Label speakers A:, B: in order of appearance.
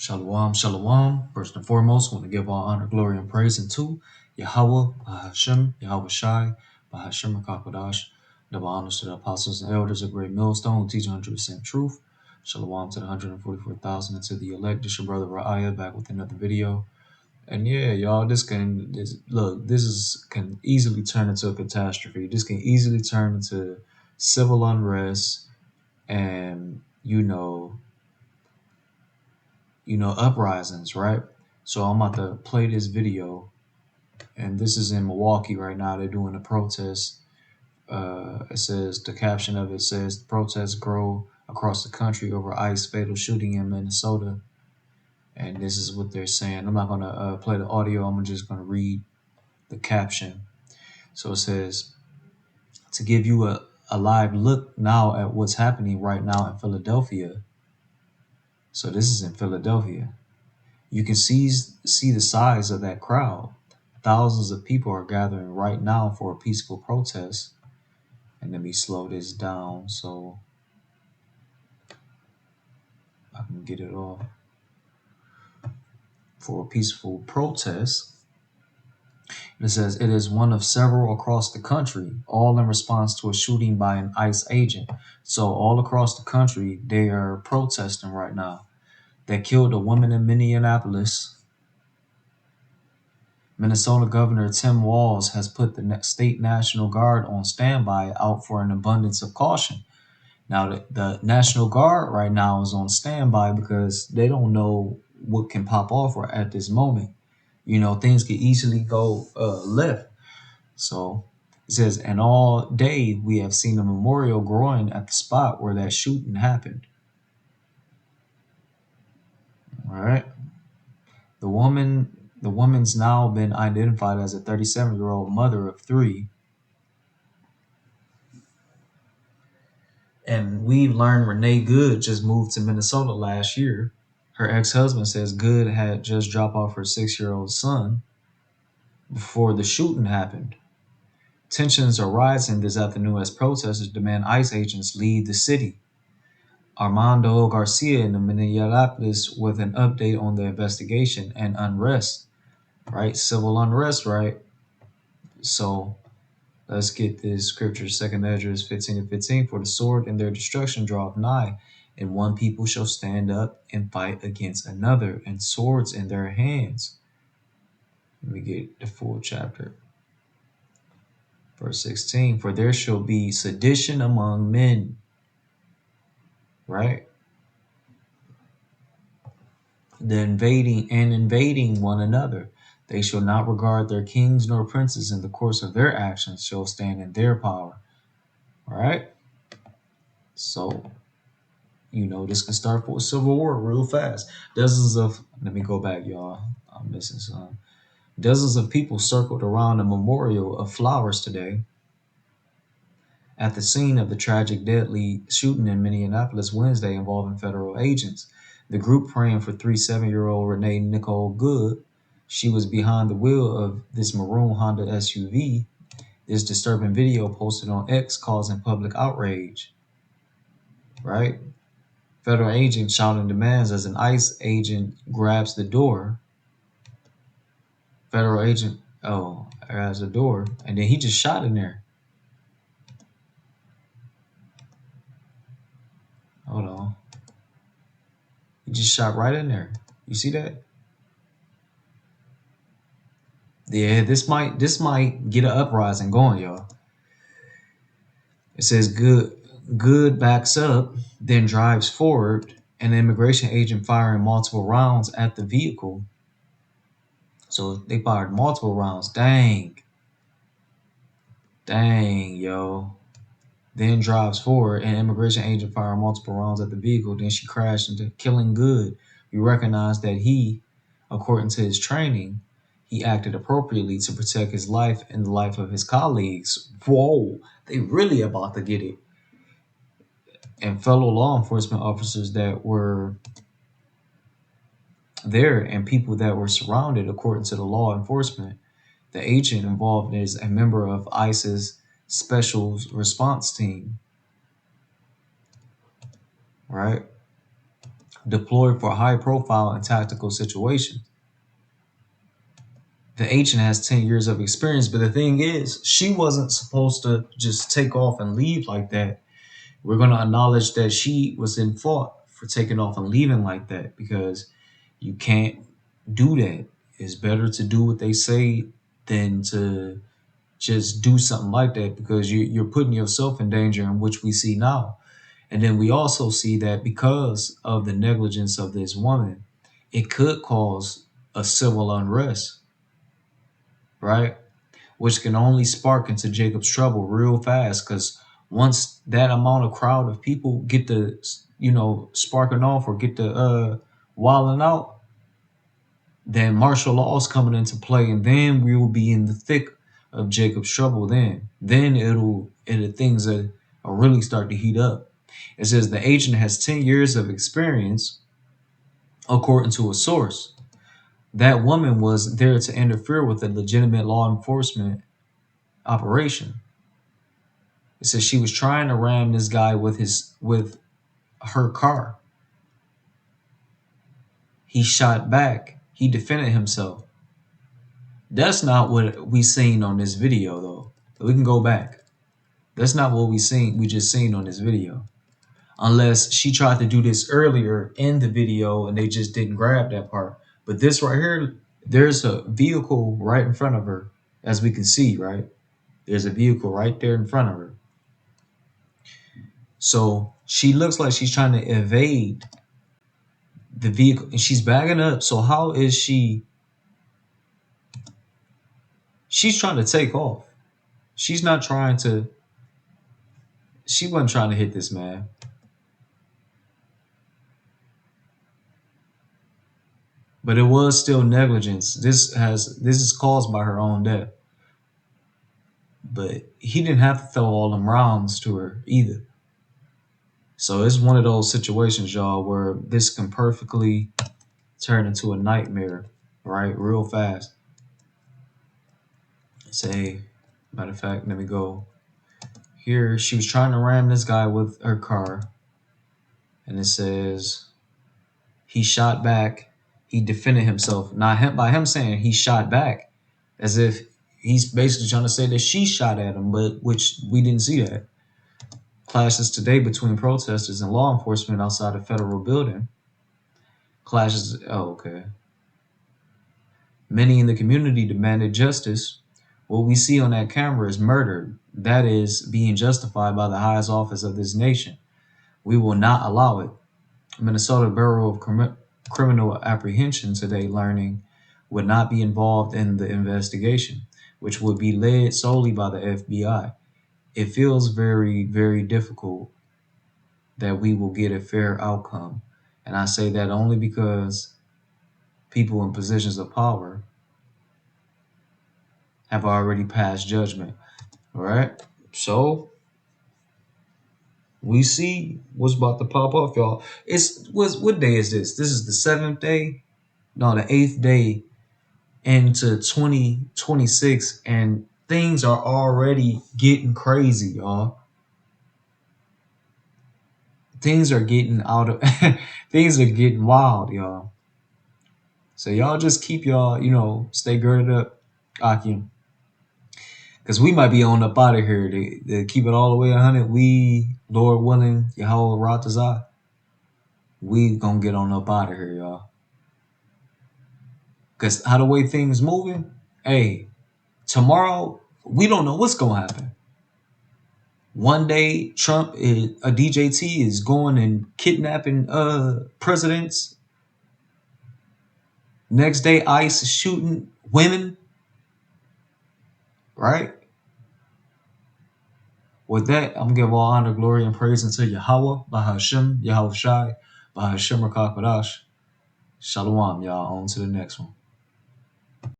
A: Shalom, shalom. First and foremost, I want to give all honor, glory, and praise unto Yahweh, Bahashem, Yahweh Shai, Bahashem, Kakadash. Double honors to the apostles and elders of Great Millstone who teach 100% truth. Shalom to the 144,000 and to the elect. This your brother Ra'aya back with another video. And yeah, y'all, this can easily turn into a catastrophe. This can easily turn into civil unrest and uprisings, right? So I'm about to play this video, and this is in Milwaukee right now. They're doing a protest. It says, the caption of it says, protests grow across the country over ICE fatal shooting in Minnesota. And this is what they're saying. I'm not gonna play the audio. I'm just gonna read the caption. So it says, to give you a live look now at what's happening right now in Philadelphia. So this is in Philadelphia. You can see the size of that crowd. Thousands of people are gathering right now for a peaceful protest. And let me slow this down so I can get it off. For a peaceful protest. It says it is one of several across the country, all in response to a shooting by an ICE agent. So all across the country, they are protesting right now. They killed a woman in Minneapolis. Minnesota Governor Tim Walz has put the state National Guard on standby out for an abundance of caution. Now, the National Guard right now is on standby because they don't know what can pop off at this moment. Things can easily go left. So it says, and all day we have seen a memorial growing at the spot where that shooting happened. All right. The woman's now been identified as a 37-year-old mother of 3. And we've learned Renee Good just moved to Minnesota last year. Her ex-husband says Good had just dropped off her 6-year-old son before the shooting happened. Tensions are rising this afternoon as protesters demand ICE agents leave the city. Armando Garcia in Minneapolis with an update on the investigation and unrest, right? Civil unrest, right? So let's get this scripture. 2 Esdras 15:15. For the sword and their destruction draweth nigh, and one people shall stand up and fight against another, and swords in their hands. Let me get the full chapter. Verse 16. For there shall be sedition among men. Right? Invading one another. They shall not regard their kings nor princes, in the course of their actions shall stand in their power. All right? So, this can start for a civil war real fast. Let me go back, y'all. I'm missing some. Dozens of people circled around a memorial of flowers today at the scene of the tragic deadly shooting in Minneapolis Wednesday involving federal agents. The group praying for 7-year-old Renee Nicole Good. She was behind the wheel of this maroon Honda SUV. This disturbing video posted on X causing public outrage. Right? Federal agent shouting demands as an ICE agent grabs the door. Federal agent, grabs the door, and then he just shot in there. Hold on. He just shot right in there. You see that? Yeah, this might get an uprising going, y'all. It says Good backs up, then drives forward, an immigration agent firing multiple rounds at the vehicle. So they fired multiple rounds. Dang, yo. Then drives forward, an immigration agent firing multiple rounds at the vehicle. Then she crashed into killing Good. We recognize that he, according to his training, he acted appropriately to protect his life and the life of his colleagues. Whoa, they really about to get it. And fellow law enforcement officers that were there and people that were surrounded, according to the law enforcement. The agent involved is a member of ICE's special response team. Right? deployed for high profile and tactical situations. The agent has 10 years of experience, but the thing is, she wasn't supposed to just take off and leave like that. We're going to acknowledge that she was in fault for taking off and leaving like that, because you can't do that. It's better to do what they say than to just do something like that, because you're putting yourself in danger, in which we see now. And then we also see that because of the negligence of this woman, it could cause a civil unrest, right? Which can only spark into Jacob's trouble real fast, because once that amount of crowd of people get the, sparking off or get the wilding out, then martial law is coming into play, and then we will be in the thick of Jacob's trouble. Then it'll things that will really start to heat up. It says the agent has 10 years of experience, according to a source. That woman was there to interfere with a legitimate law enforcement operation. It says she was trying to ram this guy with her car. He shot back. He defended himself. That's not what we seen on this video, though. We can go back. That's not what we just seen on this video. Unless she tried to do this earlier in the video and they just didn't grab that part. But this right here, there's a vehicle right in front of her, as we can see, right? There's a vehicle right there in front of her. So she looks like she's trying to evade the vehicle, and she's backing up. So how is she? She's trying to take off. She's not trying to. She wasn't trying to hit this man. But it was still negligence. This is caused by her own death. But he didn't have to throw all them rounds to her either. So it's one of those situations, y'all, where this can perfectly turn into a nightmare, right? Real fast. Say, matter of fact, let me go here. She was trying to ram this guy with her car. And it says he shot back. He defended himself. Not by him saying he shot back, as if he's basically trying to say that she shot at him, but which we didn't see that. Clashes today between protesters and law enforcement outside a federal building. Clashes. Oh, okay. Many in the community demanded justice. What we see on that camera is murder. That is being justified by the highest office of this nation. We will not allow it. Minnesota Bureau of Criminal Apprehension today learning would not be involved in the investigation, which would be led solely by the FBI. It feels very, very difficult that we will get a fair outcome. And I say that only because people in positions of power have already passed judgment. All right? So we see what's about to pop off, y'all. What day is this? This is the 7th day? No, the 8th day into 2026, and things are already getting crazy, y'all. Things are getting things are getting wild, y'all. So y'all just keep stay girded up, Akim. Because we might be on up out of here to keep it all the way 100. We, Lord willing, Yahweh Ratazah, we gonna get on up out of here, y'all. Because how the way things moving, hey, tomorrow, we don't know what's gonna happen. One day, Trump, a DJT, is going and kidnapping presidents. Next day, ICE is shooting women. Right? With that, I'm going to give all honor, glory, and praise unto Yahweh, Bahashem, Yahweh Shai, Bahashem Rakakadash. Shalom, y'all. On to the next one.